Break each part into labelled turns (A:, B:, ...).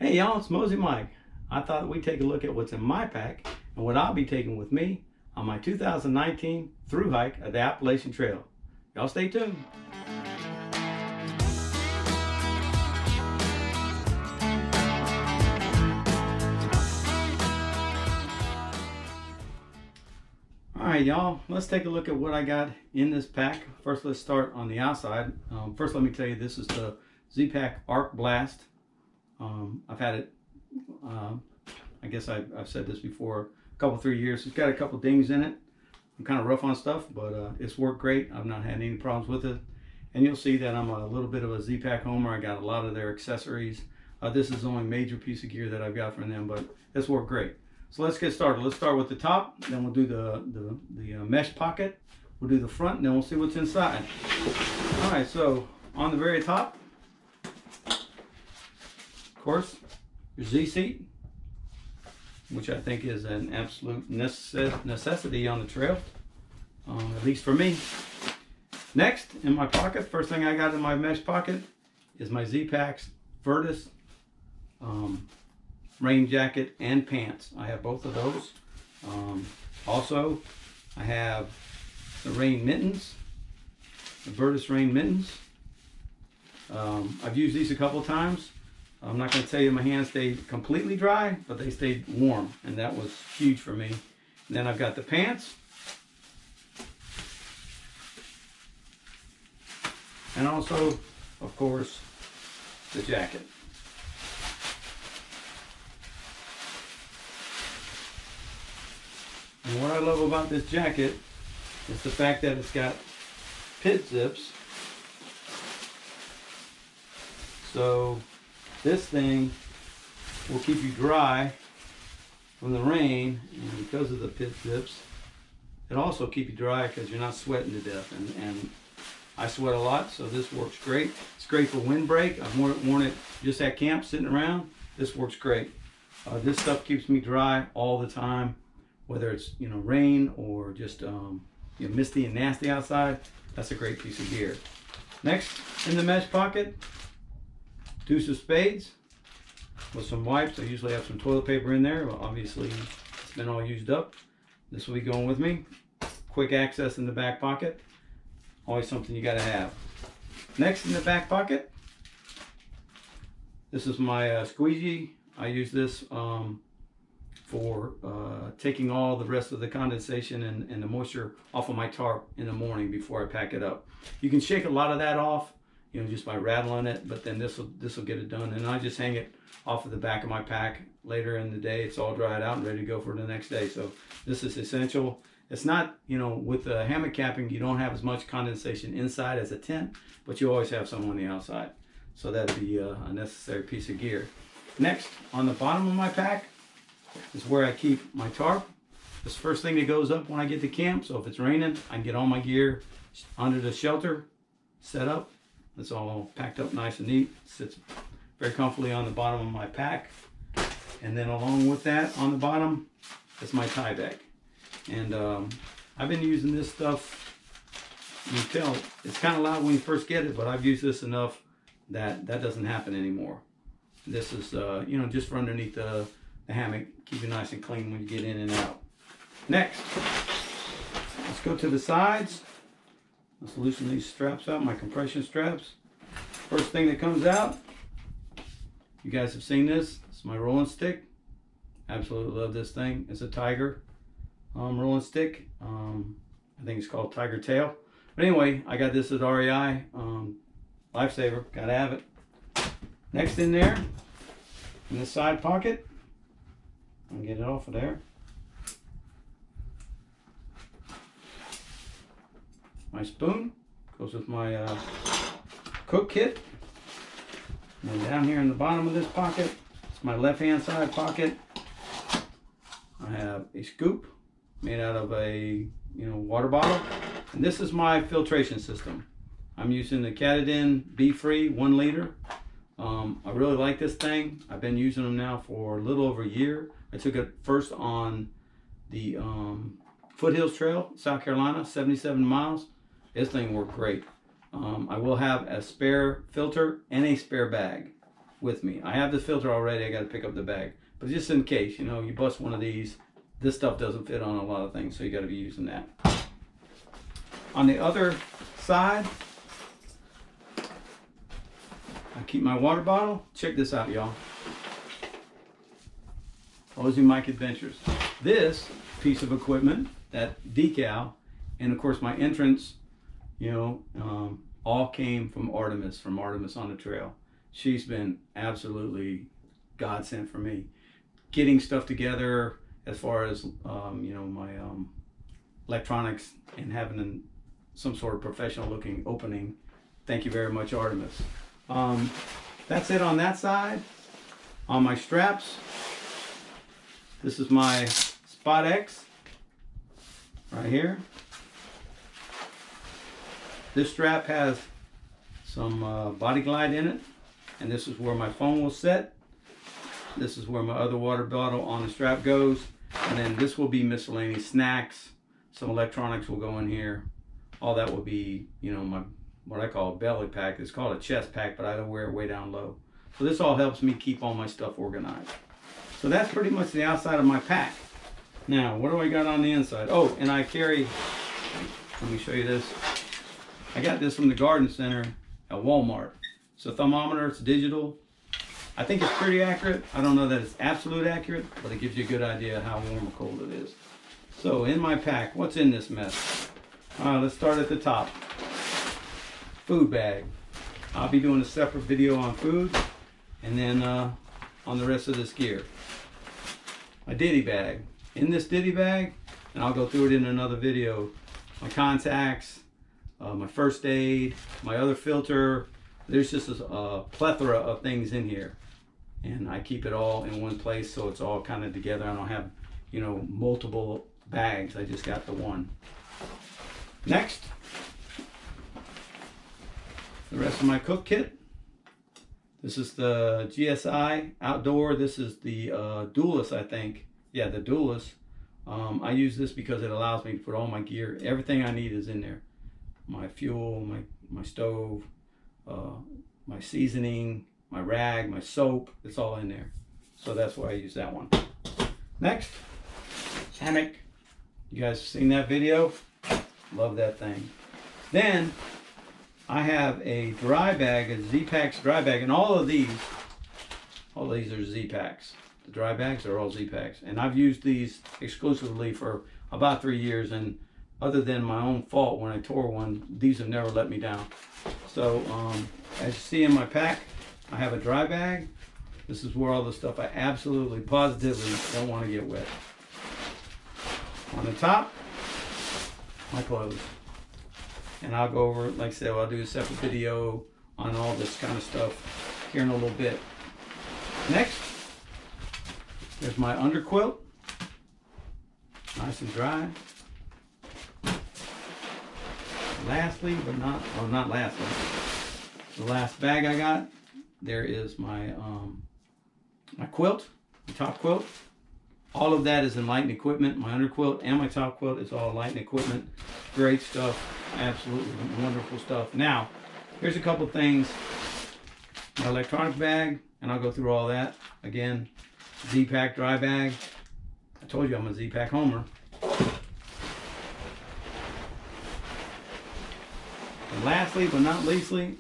A: Hey y'all, it's Mosey Mike. I thought we'd take a look at what's in my pack and what I'll be taking with me on my 2019 through hike of the Appalachian Trail. Y'all stay tuned. Alright y'all, let's take a look at what I got in this pack. First, let's start on the outside. First, let me tell you, this is the Z-Pack Arc Blast. I've had it, I guess I've said this before, a couple, 3 years. It's got a couple dings in it. I'm kind of rough on stuff, but it's worked great. I've not had any problems with it. And you'll see that I'm a little bit of a Z-Pack homer. I got a lot of their accessories. This is the only major piece of gear that I've got from them, but it's worked great. So let's get started. Let's start with the top, then we'll do the mesh pocket. We'll do the front, and then we'll see what's inside. All right, so on the very top, of course, your Z seat, which I think is an absolute necessity on the trail, at least for me. Next, in my pocket, first thing I got in my mesh pocket is my Z-Pack's Virtus rain jacket and pants. I have both of those. Also, I have the rain mittens, the Virtus rain mittens. I've used these a couple times. I'm not going to tell you my hands stayed completely dry, but they stayed warm, and that was huge for me. And then I've got the pants, and also, of course, the jacket. And what I love about this jacket is the fact that it's got pit zips. So this thing will keep you dry from the rain, and because of the pit zips, it'll also keep you dry because you're not sweating to death. And I sweat a lot, so this works great. It's great for windbreak. I've worn it just at camp, sitting around. This works great. This stuff keeps me dry all the time, whether it's rain or just misty and nasty outside. That's a great piece of gear. Next, in the mesh pocket, deuce of spades with some wipes. I usually have some toilet paper in there. Well, obviously it's been all used up. This will be going with me. Quick access in the back pocket. Always something you gotta have. Next, in the back pocket, this is my squeegee. I use this for taking all the rest of the condensation and the moisture off of my tarp in the morning before I pack it up. You can shake a lot of that off, just by rattling it, but then this will get it done. And I just hang it off of the back of my pack later in the day. It's all dried out and ready to go for the next day. So this is essential. It's not, with the hammock capping, you don't have as much condensation inside as a tent, but you always have some on the outside. So that'd be a necessary piece of gear. Next, on the bottom of my pack is where I keep my tarp. This first thing that goes up when I get to camp. So if it's raining, I can get all my gear under the shelter, set up. It's all packed up nice and neat. Sits very comfortably on the bottom of my pack. And then along with that, on the bottom, is my tie bag. And I've been using this stuff. You can tell it's kind of loud when you first get it, but I've used this enough that that doesn't happen anymore. This is, just for underneath the hammock. Keep it nice and clean when you get in and out. Next, let's go to the sides. Let's loosen these straps out, my compression straps. First thing that comes out, you guys have seen this. It's my rolling stick. Absolutely love this thing. It's a Tiger rolling stick. I think it's called Tiger Tail. But anyway, I got this at REI. Lifesaver, gotta have it. Next in there, in the side pocket, I'll get it off of there. My spoon goes with my cook kit. And then down here in the bottom of this pocket, it's my left-hand side pocket. I have a scoop made out of a water bottle, and this is my filtration system. I'm using the Katadyn Be Free 1 liter. I really like this thing. I've been using them now for a little over a year. I took it first on the Foothills Trail, South Carolina, 77 miles. This thing worked great. I will have a spare filter and a spare bag. with me. I have the filter already. I got to pick up the bag. But just in case, you know, you bust one of these, this stuff doesn't fit on a lot of things, so you got to be using that. On the other side, I keep my water bottle. Check this out, y'all. Aussie Mike Adventures. This piece of equipment, that decal, and of course my entrance, you know, all came from Artemis on the Trail. She's been absolutely godsend for me. Getting stuff together as far as, you know, my electronics and having some sort of professional looking opening. Thank you very much, Artemis. That's it on that side. On my straps, this is my Spot X right here. This strap has some body glide in it, and this is where my phone will sit. This is where my other water bottle on the strap goes, and then this will be miscellaneous snacks. Some electronics will go in here. All that will be, you know, my what I call a belly pack. It's called a chest pack, but I don't wear it way down low. So this all helps me keep all my stuff organized. So that's pretty much the outside of my pack. Now, what do I got on the inside? Oh, and I carry, let me show you this. I got this from the garden center at Walmart. It's a thermometer, it's digital. I think it's pretty accurate. I don't know that it's absolute accurate, but it gives you a good idea of how warm or cold it is. So in my pack, what's in this mess? Let's start at the top. Food bag. I'll be doing a separate video on food and then on the rest of this gear. My ditty bag. In this ditty bag, and I'll go through it in another video, my contacts, my first aid, my other filter. There's just a plethora of things in here, and I keep it all in one place so it's all kind of together. I don't have, you know, multiple bags. I just got the one. Next, the rest of my cook kit. This is the GSI Outdoor. This is the Duelist, I think. Yeah, the Duelist. I use this because it allows me to put all my gear. Everything I need is in there. My fuel, my stove, my seasoning, my rag, my soap. It's all in there. So that's why I use that one. Next, hammock. You guys have seen that video? Love that thing. Then I have a dry bag, a Z-Packs dry bag, and all of these are Z-Packs. The dry bags are all Z-Packs, and I've used these exclusively for about 3 years, and other than my own fault when I tore one, these have never let me down. So as you see in my pack, I have a dry bag. This is where all the stuff I absolutely, positively don't want to get wet. On the top, my clothes. And I'll go over, like I said, I'll do a separate video on all this kind of stuff here in a little bit. Next, there's my underquilt. Nice and dry. Lastly, but not, well, not lastly, the last bag I got, there is my my quilt, the top quilt. All of that is in lighting equipment. My underquilt and my top quilt is all lighting equipment. Great stuff, absolutely wonderful stuff. Now, here's a couple things. My electronic bag, and I'll go through all that. Again, Z-Pack dry bag. I told you I'm a Z-Pack homer. And lastly, but not leastly,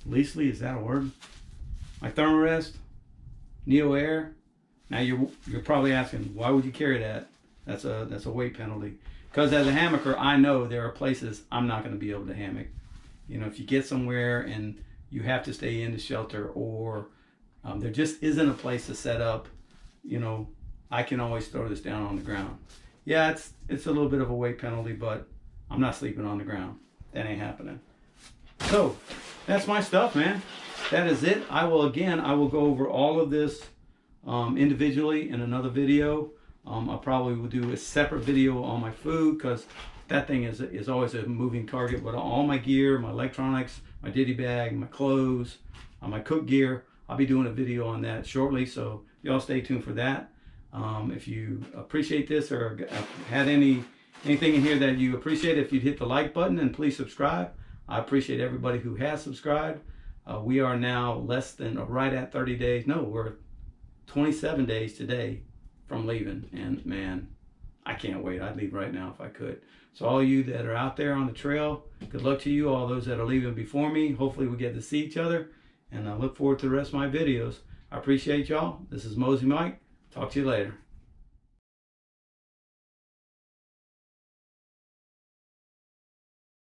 A: is that a word? My Thermarest Neo Air. Now you're probably asking, why would you carry that? That's a weight penalty. Because as a hammocker, I know there are places I'm not going to be able to hammock. You know, if you get somewhere and you have to stay in the shelter, or there just isn't a place to set up, you know, I can always throw this down on the ground. Yeah, it's a little bit of a weight penalty, but I'm not sleeping on the ground. That ain't happening. So that's my stuff, man. That is it. I will go over all of this individually in another video. I probably will do a separate video on my food, because that thing is always a moving target. But all my gear, my electronics, my ditty bag, my clothes, my cook gear, I'll be doing a video on that shortly, so y'all stay tuned for that. If you appreciate this, or had anything in here that you appreciate, if you'd hit the like button, and please subscribe. I appreciate everybody who has subscribed. We are now less than, right at 30 days. No, we're 27 days today from leaving. And man, I can't wait. I'd leave right now if I could. So all you that are out there on the trail, good luck to you. All those that are leaving before me, hopefully we get to see each other. And I look forward to the rest of my videos. I appreciate y'all. This is Mosey Mike. Talk to you later.